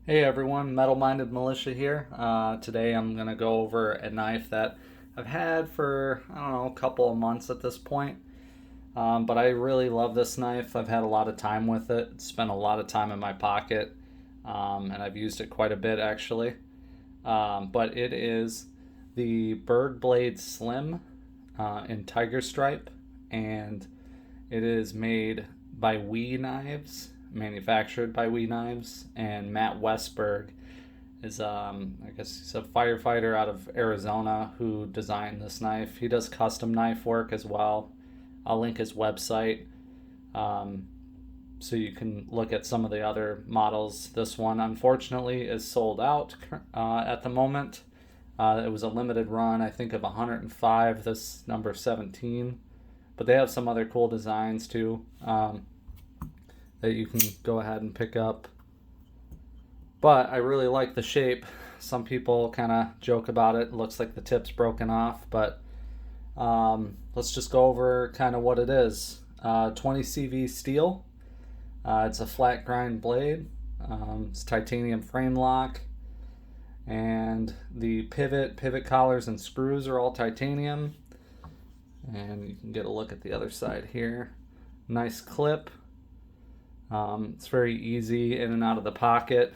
Hey everyone, Metal Minded Militia here. Today I'm going to go over a knife that I've had for, I don't know, a couple of months at this point. But I really love this knife. I've had a lot of time with it, it's spent a lot of time in my pocket, and I've used it quite a bit actually. But it is the Berg Blade Slim in Tiger Stripe, and it is made by manufactured by We Knives, and Matt Westberg is, I guess he's a firefighter out of Arizona who designed this knife. He does custom knife work as well. I'll link his website so you can look at some of the other models. This one, unfortunately, is sold out at the moment. It was a limited run, I think, of 105, this number 17. But they have some other cool designs too that you can go ahead and pick up. But I really like the shape. Some people kind of joke about it. It looks like the tip's broken off, but let's just go over kind of what it is. 20 CV steel. It's a flat grind blade. It's titanium frame lock. And the pivot collars and screws are all titanium. And you can get a look at the other side here. Nice clip. It's very easy in and out of the pocket.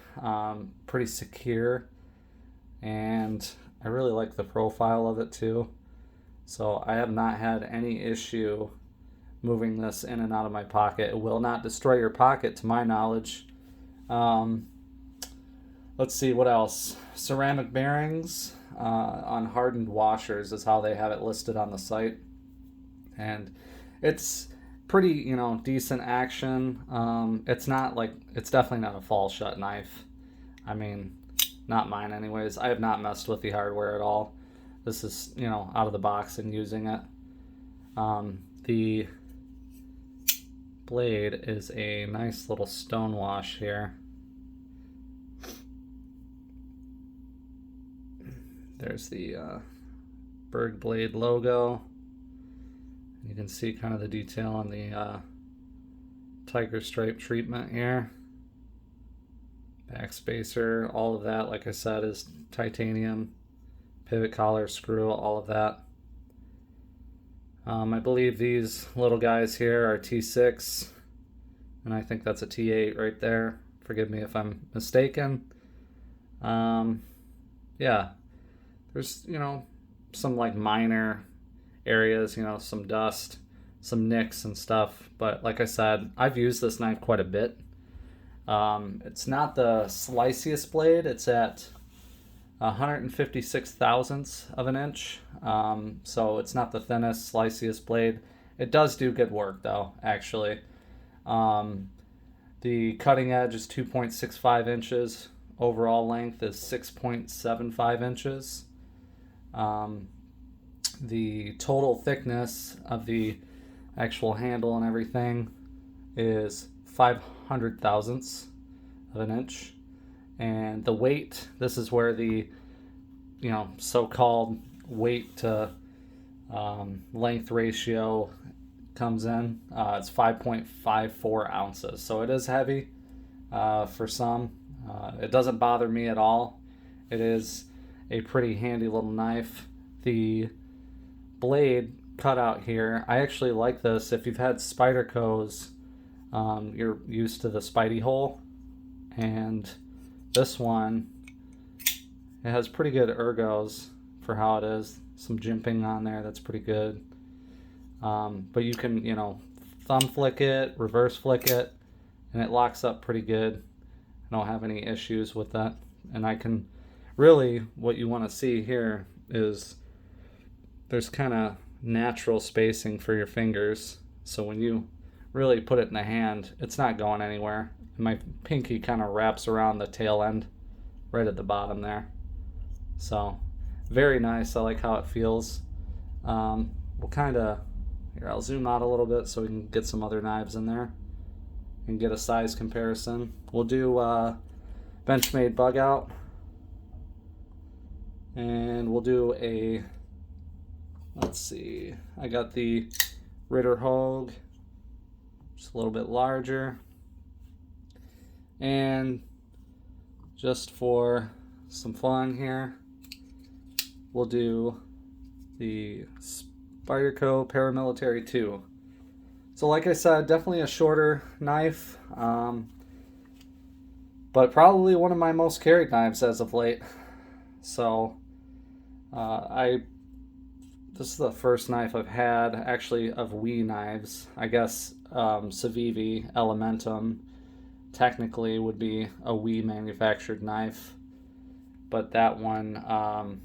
Pretty secure. And I really like the profile of it too. So I have not had any issue moving this in and out of my pocket. It will not destroy your pocket to my knowledge. Let's see what else. Ceramic bearings on hardened washers is how they have it listed on the site. And it's pretty, decent action. It's definitely not a fall shut knife. I mean, not mine anyways. I have not messed with the hardware at all. This is, out of the box and using it. The blade is a nice little stone wash here. There's the Berg blade logo. You can see kind of the detail on the tiger stripe treatment here. Back spacer, all of that, like I said, is titanium. Pivot collar, screw, all of that. I believe these little guys here are T6, and I think that's a T8 right there. Forgive me if I'm mistaken. Yeah, there's, some minor areas, some dust, some nicks and stuff. But like I said, I've used this knife quite a bit. It's not the sliciest blade. It's at 156 thousandths of an inch. So it's not the thinnest, sliciest blade. It does do good work though, actually. The cutting edge is 2.65 inches. Overall length is 6.75 inches. The total thickness of the actual handle and everything is 500 thousandths of an inch. And the weight, this is where the so-called weight to length ratio comes in. It's 5.54 ounces, so it is heavy for some. It doesn't bother me at all. It is a pretty handy little knife. The blade cutout here, I actually like this. If you've had Spyderco's, you're used to the Spidey hole, and this one, it has pretty good ergos for how it is. Some jimping on there, that's pretty good. But you can, thumb flick it, reverse flick it, and it locks up pretty good. I don't have any issues with that. And I can really, what you want to see here is there's kind of natural spacing for your fingers. So when you really put it in the hand, it's not going anywhere. And my pinky kind of wraps around the tail end right at the bottom there. So very nice. I like how it feels. We'll kind of, here, I'll zoom out a little bit so we can get some other knives in there and get a size comparison. We'll do Benchmade bug out, and we'll do a, let's see, I got the Ritter Hogue, just a little bit larger, and just for some fun here, we'll do the Spyderco Paramilitary 2. So like I said, definitely a shorter knife, but probably one of my most carried knives as of late. So this is the first knife I've had actually of WE knives. I guess Civivi Elementum technically would be a WE manufactured knife, but that one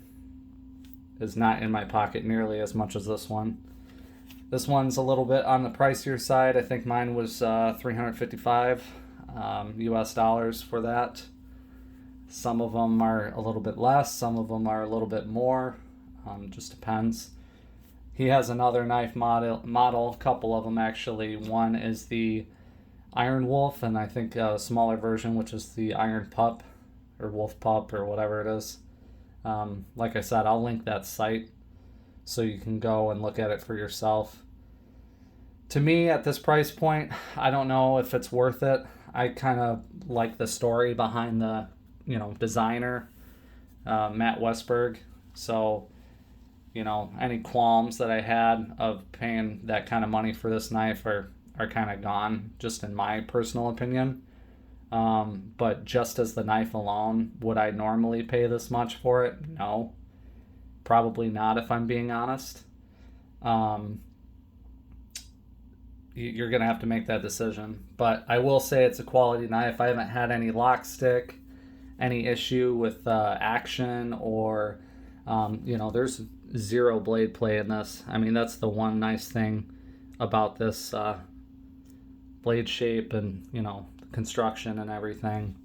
is not in my pocket nearly as much as this one. This one's a little bit on the pricier side. I think mine was $355 US dollars for that. Some of them are a little bit less, some of them are a little bit more. Just depends. He has another knife model, a couple of them actually. One is the Iron Wolf, and I think a smaller version, which is the Iron Pup or Wolf Pup or whatever it is. Like I said, I'll link that site so you can go and look at it for yourself. To me, at this price point, I don't know if it's worth it. I kind of like the story behind the, designer, Matt Westberg. So, any qualms that I had of paying that kind of money for this knife are kind of gone, just in my personal opinion. But just as the knife alone, would I normally pay this much for it? No. Probably not, if I'm being honest. You're going to have to make that decision. But I will say it's a quality knife. I haven't had any lock stick, any issue with action, or, there's zero blade play in this. I mean, that's the one nice thing about this blade shape and, construction and everything.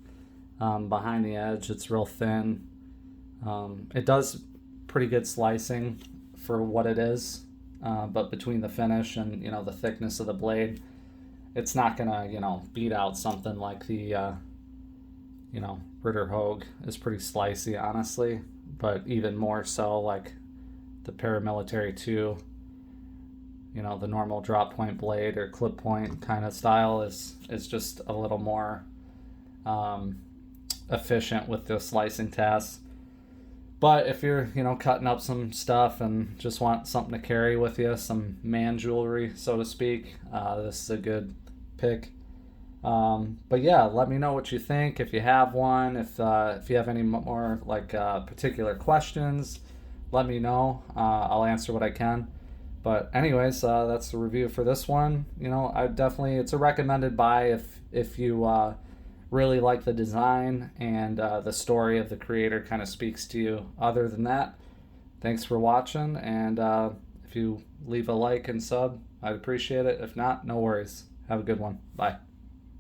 Behind the edge, it's real thin. It does pretty good slicing for what it is, but between the finish and the thickness of the blade, it's not gonna beat out something like the Ritter Hogue is pretty slicey, honestly, but even more so like the Paramilitary 2. The normal drop point blade or clip point kind of style is just a little more efficient with the slicing tasks. But if you're, cutting up some stuff and just want something to carry with you, some man jewelry, so to speak, this is a good pick. But yeah, let me know what you think. If you have one, if you have any more particular questions, let me know. I'll answer what I can. But anyways, that's the review for this one. It's a recommended buy if you really like the design and the story of the creator kind of speaks to you. Other than that, thanks for watching, and if you leave a like and sub, I'd appreciate it. If not, no worries. Have a good one. Bye.